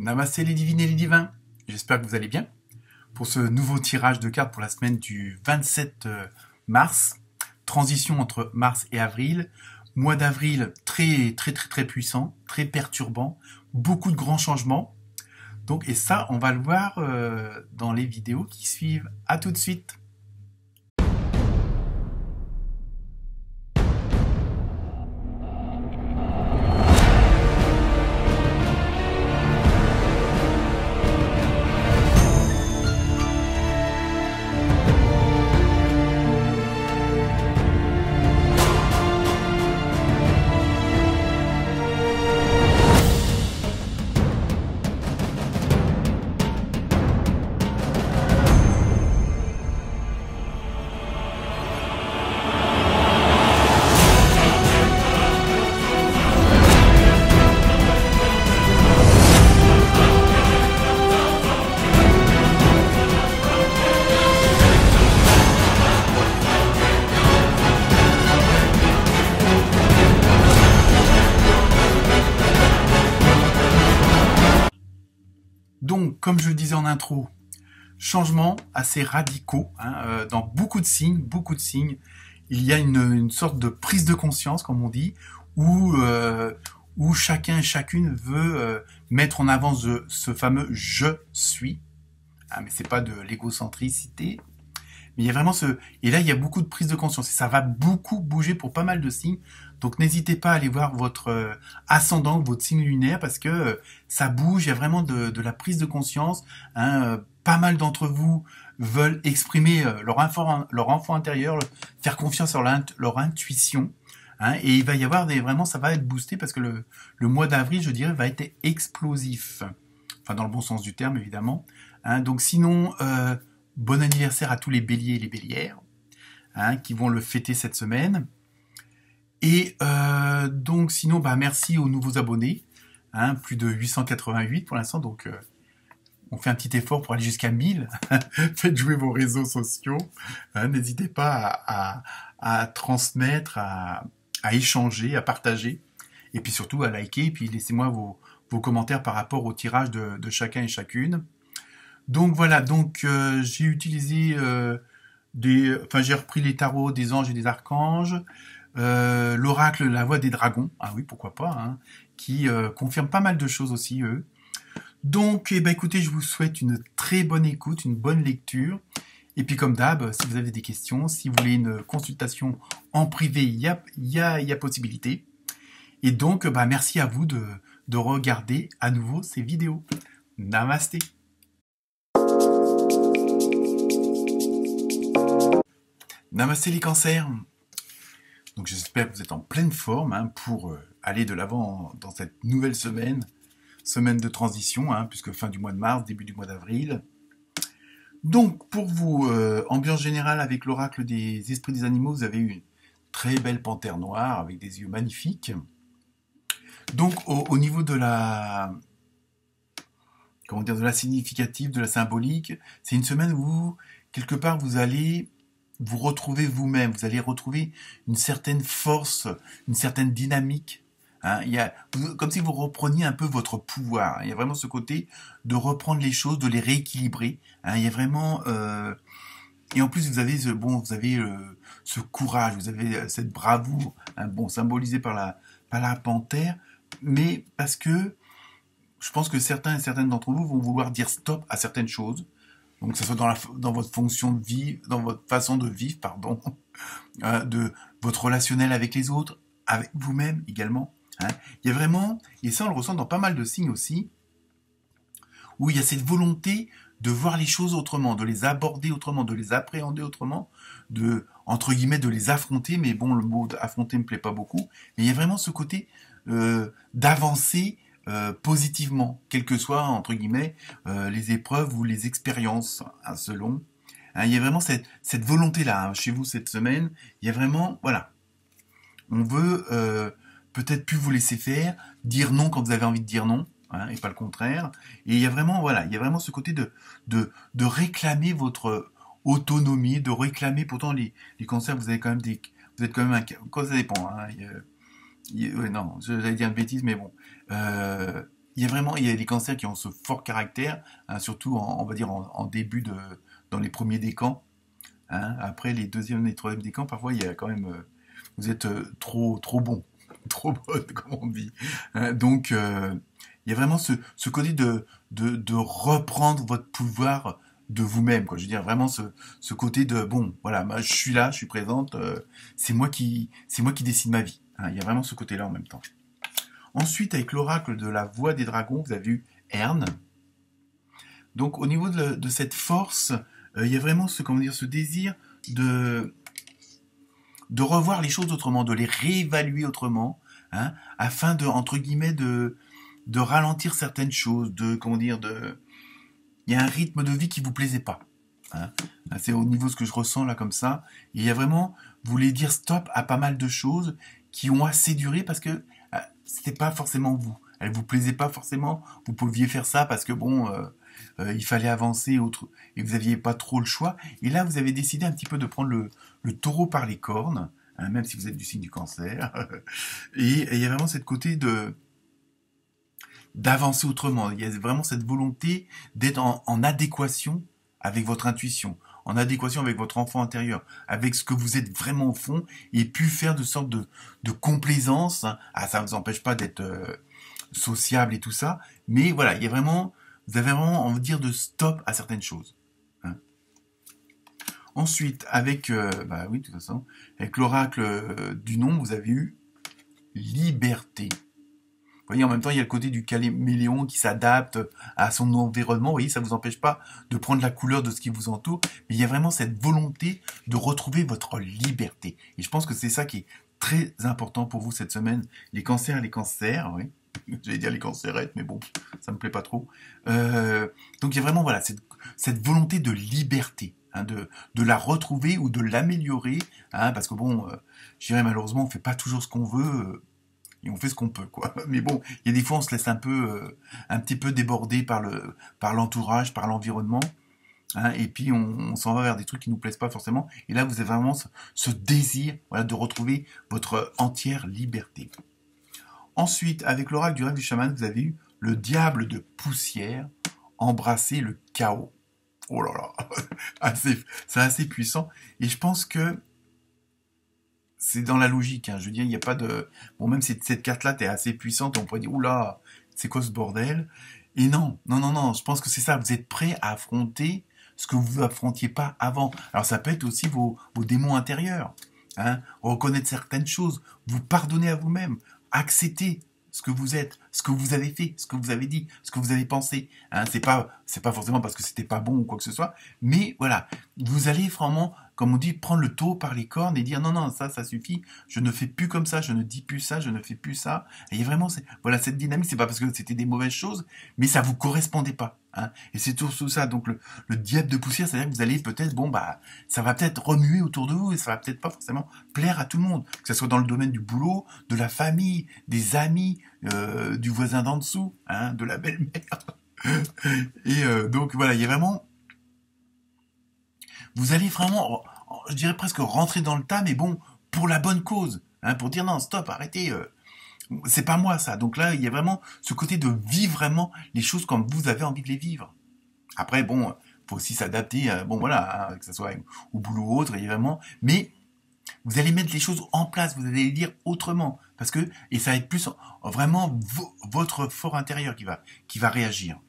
Namasté les divines et les divins, j'espère que vous allez bien. Pour ce nouveau tirage de cartes pour la semaine du 27 mars, transition entre mars et avril, mois d'avril très puissant, très perturbant, beaucoup de grands changements. Donc, et ça, on va le voir dans les vidéos qui suivent. À tout de suite. Donc, comme je le disais en intro, changements assez radicaux dans beaucoup de signes. Il y a une sorte de prise de conscience, comme on dit, où chacun et chacune veut mettre en avant ce fameux « je suis ». Mais c'est pas de l'égocentricité. Mais il y a vraiment et là, il y a beaucoup de prise de conscience. Et ça va beaucoup bouger pour pas mal de signes. Donc, n'hésitez pas à aller voir votre ascendant, votre signe lunaire, parce que ça bouge. Il y a vraiment de la prise de conscience. Pas mal d'entre vous veulent exprimer leur enfant intérieur, faire confiance sur leur intuition. Et il va y avoir vraiment, ça va être boosté parce que le mois d'avril, je dirais, va être explosif. Enfin, dans le bon sens du terme, évidemment. Donc, sinon... bon anniversaire à tous les béliers et les bélières qui vont le fêter cette semaine. Et donc sinon, merci aux nouveaux abonnés. Plus de 888 pour l'instant. Donc on fait un petit effort pour aller jusqu'à 1000. Faites jouer vos réseaux sociaux. N'hésitez pas à transmettre, à échanger, à partager. Et puis surtout à liker. Et puis laissez-moi vos commentaires par rapport au tirage de chacun et chacune. Donc voilà, j'ai utilisé j'ai repris les tarots des anges et des archanges, l'oracle La Voix des dragons, oui pourquoi pas, qui confirme pas mal de choses aussi eux. Donc écoutez, je vous souhaite une très bonne écoute, une bonne lecture. Et puis comme d'hab, si vous avez des questions, si vous voulez une consultation en privé, il y a possibilité. Et donc merci à vous de regarder à nouveau ces vidéos. Namasté. Namasté les cancers. Donc j'espère que vous êtes en pleine forme pour aller de l'avant dans cette nouvelle semaine de transition, puisque fin du mois de mars, début du mois d'avril. Donc pour vous, ambiance générale avec l'oracle des esprits des animaux, vous avez une très belle panthère noire avec des yeux magnifiques. Donc au niveau de la significative, de la symbolique, c'est une semaine où quelque part vous allez vous retrouvez vous-même, vous allez retrouver une certaine force, une certaine dynamique. Comme si vous repreniez un peu votre pouvoir. Il y a vraiment ce côté de reprendre les choses, de les rééquilibrer. Il y a vraiment... Et en plus, vous avez ce courage, vous avez cette bravoure, symbolisée par la panthère, mais parce que je pense que certains et certaines d'entre vous vont vouloir dire stop à certaines choses. Donc que ce soit dans votre fonction de vie, dans votre façon de vivre, de votre relationnel avec les autres, avec vous-même également. Il y a vraiment, et ça on le ressent dans pas mal de signes aussi, où il y a cette volonté de voir les choses autrement, de les aborder autrement, de les appréhender autrement, entre guillemets, de les affronter, mais bon, le mot affronter me plaît pas beaucoup, mais il y a vraiment ce côté d'avancer positivement, quelles que soient, entre guillemets, les épreuves ou les expériences, selon. Il y a vraiment cette volonté-là, chez vous, cette semaine. Il y a vraiment, voilà. On veut peut-être plus vous laisser faire, dire non quand vous avez envie de dire non, et pas le contraire. Et il y a vraiment ce côté de réclamer votre autonomie, de réclamer, pourtant, les cancers, vous êtes quand même ça dépend, ouais, non, j'allais dire une bêtise, mais bon. il y a vraiment, il y a des cancers qui ont ce fort caractère, hein, surtout on va dire en début dans les premiers décans. Hein. Après les deuxièmes et troisièmes décans, parfois il y a quand même, vous êtes trop bon, trop bonne, comme on dit. Hein. Donc il y a vraiment ce côté de reprendre votre pouvoir de vous-même, quoi. Je veux dire vraiment ce côté de bon, voilà, moi, je suis là, je suis présente, c'est moi qui décide ma vie. Hein. Il y a vraiment ce côté-là en même temps. Ensuite, avec l'oracle de la voix des dragons, vous avez eu Erne. Donc, au niveau de cette force, il y a vraiment comment dire, ce désir de revoir les choses autrement, de les réévaluer autrement, hein, afin de, entre guillemets, de ralentir certaines choses, comment dire, il y a un rythme de vie qui vous plaisait pas. Hein. C'est au niveau de ce que je ressens là comme ça. Et il y a vraiment, vous voulez dire stop à pas mal de choses qui ont assez duré parce que c'était pas forcément vous. Elle vous plaisait pas forcément. Vous pouviez faire ça parce que bon, il fallait avancer et vous aviez pas trop le choix. Et là, vous avez décidé un petit peu de prendre le taureau par les cornes, hein, même si vous êtes du signe du cancer. Et il y a vraiment cette côté d'avancer autrement. Il y a vraiment cette volonté d'être en adéquation avec votre intuition, en adéquation avec votre enfant intérieur, avec ce que vous êtes vraiment au fond, et puis faire de sorte de complaisance. Hein. Ah, ça ne vous empêche pas d'être sociable et tout ça, mais voilà, il y a vraiment, vous avez vraiment envie de dire de stop à certaines choses. Hein. Ensuite, avec, bah oui, de toute façon, avec l'oracle du nom, vous avez eu liberté. Vous voyez, en même temps, il y a le côté du caméléon qui s'adapte à son environnement. Vous voyez, ça ne vous empêche pas de prendre la couleur de ce qui vous entoure. Mais il y a vraiment cette volonté de retrouver votre liberté. Et je pense que c'est ça qui est très important pour vous cette semaine. Les cancers et les cancers, oui. J'allais dire les cancérettes, mais bon, ça me plaît pas trop. Donc il y a vraiment voilà, cette volonté de liberté. Hein, de la retrouver ou de l'améliorer. Hein, parce que bon, je dirais malheureusement, on ne fait pas toujours ce qu'on veut. Et on fait ce qu'on peut, quoi. Mais bon, il y a des fois, on se laisse un petit peu déborder par l'entourage, par l'environnement, hein, et puis on s'en va vers des trucs qui nous plaisent pas forcément. Et là, vous avez vraiment ce désir, voilà, de retrouver votre entière liberté. Ensuite, avec l'oracle du rêve du chaman, vous avez eu le diable de poussière embrasser le chaos. Oh là là, c'est assez puissant. Et je pense que c'est dans la logique, hein. Je veux dire, il n'y a pas de... Bon, même si cette carte-là est assez puissante, on pourrait dire, oula, c'est quoi ce bordel? Et non, je pense que c'est ça, vous êtes prêt à affronter ce que vous affrontiez pas avant. Alors ça peut être aussi vos démons intérieurs, hein, reconnaître certaines choses, vous pardonner à vous-même, accepter ce que vous êtes, ce que vous avez fait, ce que vous avez dit, ce que vous avez pensé. Hein, c'est pas forcément parce que c'était pas bon ou quoi que ce soit, mais voilà, vous allez vraiment, comme on dit, prendre le taureau par les cornes et dire non, ça suffit, je ne fais plus comme ça, je ne dis plus ça, je ne fais plus ça. Et il y a vraiment voilà, cette dynamique, c'est pas parce que c'était des mauvaises choses, mais ça vous correspondait pas. Hein, et c'est tout ça. Donc le diable de poussière, c'est-à-dire que vous allez peut-être, bon bah, ça va peut-être remuer autour de vous et ça va peut-être pas forcément plaire à tout le monde, que ce soit dans le domaine du boulot, de la famille, des amis, du voisin d'en dessous, hein, de la belle-mère. Et donc voilà, il y a vraiment, vous allez vraiment, je dirais presque rentrer dans le tas, mais bon, pour la bonne cause, hein, pour dire non, stop, arrêtez. C'est pas moi ça. Donc là, il y a vraiment ce côté de vivre vraiment les choses comme vous avez envie de les vivre. Après, bon, faut aussi s'adapter, bon voilà, hein, que ce soit au boulot ou autre, évidemment, mais vous allez mettre les choses en place, vous allez les dire autrement, parce que, et ça va être plus vraiment votre fort intérieur qui va réagir.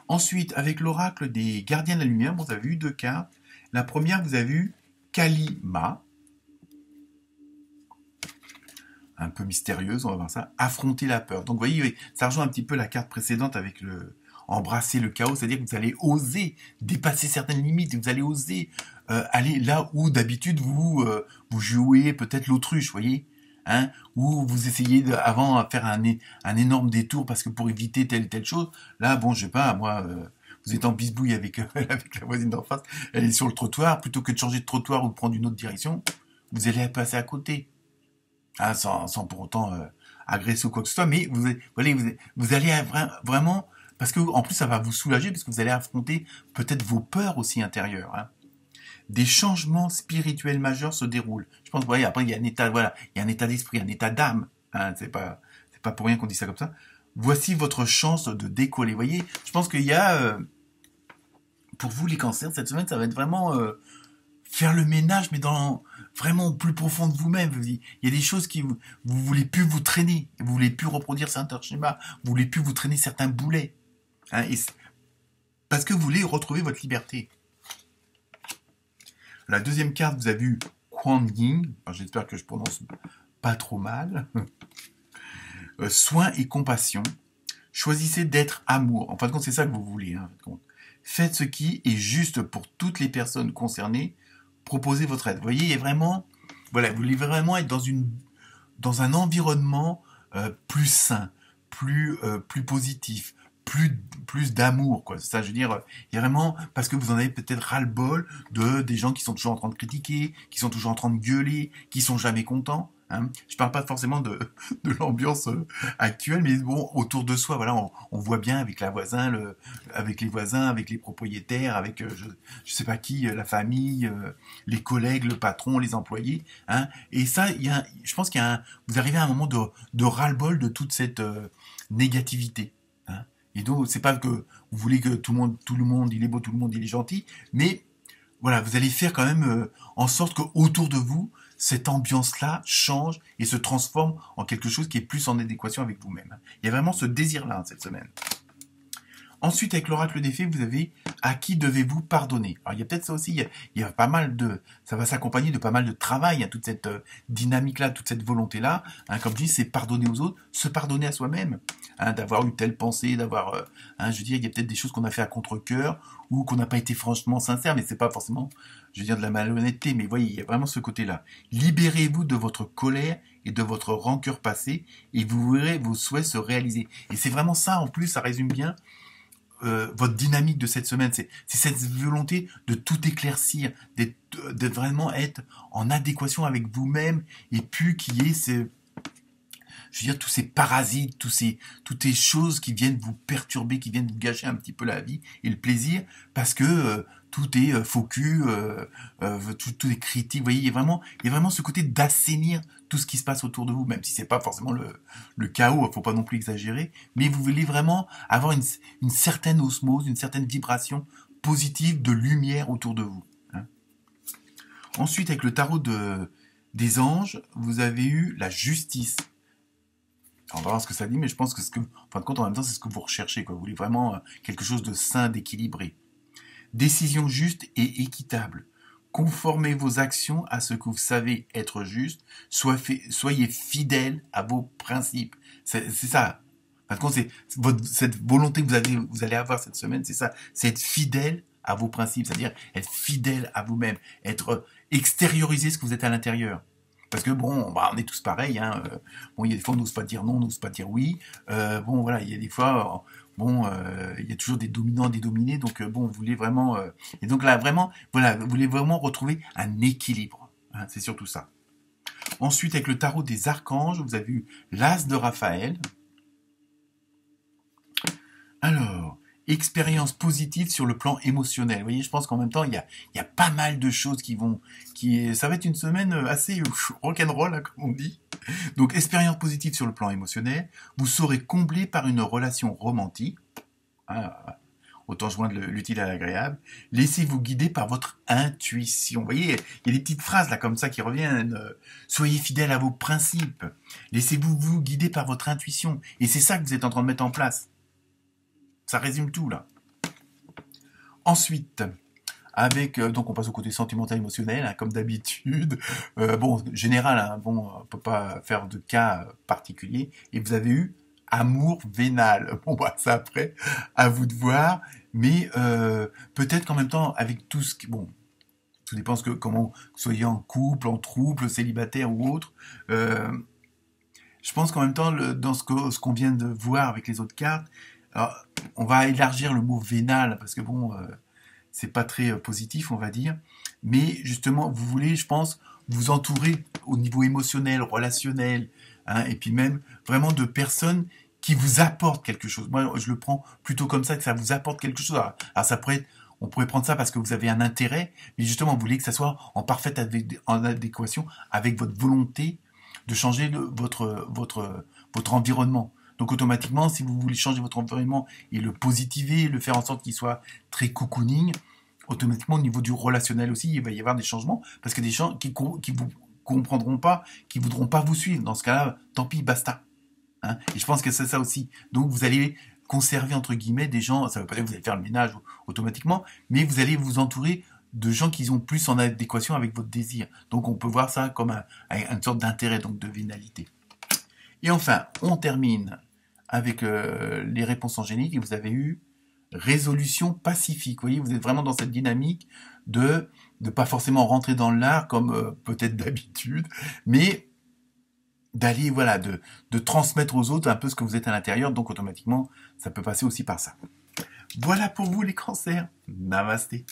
Ensuite, avec l'oracle des gardiens de la lumière, vous avez eu deux cartes. La première, vous avez eu Kalima, un peu mystérieuse, on va voir ça, affronter la peur. Donc vous voyez, ça rejoint un petit peu la carte précédente avec embrasser le chaos, c'est-à-dire que vous allez oser dépasser certaines limites, vous allez oser aller là où d'habitude vous jouez peut-être l'autruche, vous voyez, hein, ou vous essayez avant faire un énorme détour parce que pour éviter telle ou telle chose. Là, bon, je sais pas, moi, vous êtes en bisbouille avec la voisine d'en face, elle est sur le trottoir, plutôt que de changer de trottoir ou de prendre une autre direction, vous allez passer à côté. Hein, sans pour autant agresser ou quoi que ce soit, mais vous allez vraiment, parce que en plus ça va vous soulager, parce que vous allez affronter peut-être vos peurs aussi intérieures. Hein. Des changements spirituels majeurs se déroulent. Je pense, vous voyez, après il y a un état, voilà, il y a un état d'esprit, un état d'âme. Hein, c'est pas pas pour rien qu'on dit ça comme ça. Voici votre chance de décoller. Vous voyez, je pense qu'il y a, pour vous les cancers, cette semaine, ça va être vraiment faire le ménage, mais dans vraiment au plus profond de vous-même. Il y a des choses qui vous voulez plus vous traîner, vous voulez plus reproduire certains schémas, vous voulez plus vous traîner certains boulets, hein, parce que vous voulez retrouver votre liberté. La deuxième carte, vous avez eu Kuan Yin, j'espère que je prononce pas trop mal. Soin et compassion. Choisissez d'être amour. En fin de compte, c'est ça que vous voulez. Hein, en fin de compte. Faites ce qui est juste pour toutes les personnes concernées. Proposez votre aide. Vous voyez, il y a vraiment, voilà, vous voulez vraiment être dans un environnement plus sain, plus positif, plus d'amour, quoi. Ça, je veux dire, il y a vraiment, parce que vous en avez peut-être ras-le-bol des gens qui sont toujours en train de critiquer, qui sont toujours en train de gueuler, qui sont jamais contents. Hein. Je parle pas forcément de l'ambiance actuelle, mais bon, autour de soi, voilà, on voit bien avec les voisins, avec les propriétaires, avec je sais pas qui, la famille, les collègues, le patron, les employés. Hein. Et ça, je pense vous arrivez à un moment de ras-le-bol de toute cette négativité. Hein. Et donc, c'est pas que vous voulez que tout le monde, il est beau, tout le monde, il est gentil, mais voilà, vous allez faire quand même en sorte qu'autour de vous, cette ambiance-là change et se transforme en quelque chose qui est plus en adéquation avec vous-même. Il y a vraiment ce désir-là cette semaine. Ensuite, avec l'oracle des fées, vous avez à qui devez-vous pardonner. Alors, il y a peut-être ça aussi, il y a pas mal ça va s'accompagner de pas mal de travail, hein, toute cette dynamique-là, toute cette volonté-là. Hein, comme je dis, c'est pardonner aux autres, se pardonner à soi-même, hein, d'avoir eu telle pensée, d'avoir, je veux dire, il y a peut-être des choses qu'on a fait à contre-cœur ou qu'on n'a pas été franchement sincère, mais c'est pas forcément, je veux dire, de la malhonnêteté, mais voyez, il y a vraiment ce côté-là. Libérez-vous de votre colère et de votre rancœur passée, et vous verrez vos souhaits se réaliser. Et c'est vraiment ça, en plus, ça résume bien votre dynamique de cette semaine, c'est cette volonté de tout éclaircir, de vraiment être en adéquation avec vous-même, et puis qu'il y ait je veux dire, tous ces parasites, toutes ces choses qui viennent vous perturber, qui viennent vous gâcher un petit peu la vie et le plaisir, parce que tout est faux cul, tout est critique. Vous voyez, il y a vraiment ce côté d'assainir tout ce qui se passe autour de vous, même si c'est pas forcément le chaos, faut pas non plus exagérer, mais vous voulez vraiment avoir une certaine osmose, une certaine vibration positive de lumière autour de vous. Hein. Ensuite, avec le tarot des anges, vous avez eu la justice. Alors, on va voir ce que ça dit, mais je pense que en fin de compte, en même temps, c'est ce que vous recherchez, quoi. Vous voulez vraiment quelque chose de sain, d'équilibré. Décision juste et équitable. Conformez vos actions à ce que vous savez être juste. Soyez fidèle à vos principes. C'est ça. En fin de compte, c'est cette volonté que vous allez avoir cette semaine, c'est ça. C'est être fidèle à vos principes, c'est-à-dire être fidèle à vous-même, extérioriser ce que vous êtes à l'intérieur. Parce que bon, on est tous pareils. Hein. Bon, il y a des fois on n'ose pas dire non, on n'ose pas dire oui. Bon, voilà, il y a des fois, il y a toujours des dominants, des dominés. Donc bon, vous voulez vraiment, et donc là vraiment, voilà, vous voulez vraiment retrouver un équilibre. Hein, c'est surtout ça. Ensuite, avec le tarot des archanges, vous avez eu l'As de Raphaël. Alors, expérience positive sur le plan émotionnel. Vous voyez, je pense qu'en même temps, il y a pas mal de choses ça va être une semaine assez rock'n'roll, hein, comme on dit. Donc, expérience positive sur le plan émotionnel. Vous serez comblé par une relation romantique. Ah, autant joindre l'utile à l'agréable. Laissez-vous guider par votre intuition. Vous voyez, il y a des petites phrases là comme ça qui reviennent. Soyez fidèle à vos principes. Laissez-vous guider par votre intuition. Et c'est ça que vous êtes en train de mettre en place. Ça résume tout, là. Ensuite, donc on passe au côté sentimental émotionnel, hein, comme d'habitude. Général, hein, on peut pas faire de cas particulier. Et vous avez eu amour vénal. Bon, ça après, à vous de voir. Mais peut-être qu'en même temps, avec tout ce qui... Bon, tout dépend comment vous soyez en couple, en trouble, célibataire ou autre. Je pense qu'en même temps, dans ce qu'on vient de voir avec les autres cartes, alors, on va élargir le mot vénal, parce que bon, c'est pas très positif, on va dire. Mais justement, vous voulez, je pense, vous entourer au niveau émotionnel, relationnel, hein, et puis même vraiment de personnes qui vous apportent quelque chose. Moi, je le prends plutôt comme ça, que ça vous apporte quelque chose. Alors on pourrait prendre ça parce que vous avez un intérêt, mais justement, vous voulez que ça soit en adéquation avec votre volonté de changer votre votre environnement. Donc automatiquement, si vous voulez changer votre environnement et le positiver, le faire en sorte qu'il soit très cocooning, automatiquement au niveau du relationnel aussi, il va y avoir des changements, parce que des gens qui vous comprendront pas, qui voudront pas vous suivre. Dans ce cas-là, tant pis, basta. Hein, et je pense que c'est ça aussi. Donc vous allez conserver entre guillemets des gens, ça veut pas dire que vous allez faire le ménage automatiquement, mais vous allez vous entourer de gens qui sont plus en adéquation avec votre désir. Donc on peut voir ça comme une sorte d'intérêt, donc de vénalité. Et enfin, on termine avec les réponses angéliques, et vous avez eu résolution pacifique. Vous voyez, vous êtes vraiment dans cette dynamique de pas forcément rentrer dans l'art comme peut-être d'habitude, mais d'aller, voilà, de transmettre aux autres un peu ce que vous êtes à l'intérieur, donc automatiquement, ça peut passer aussi par ça. Voilà pour vous les cancers. Namasté.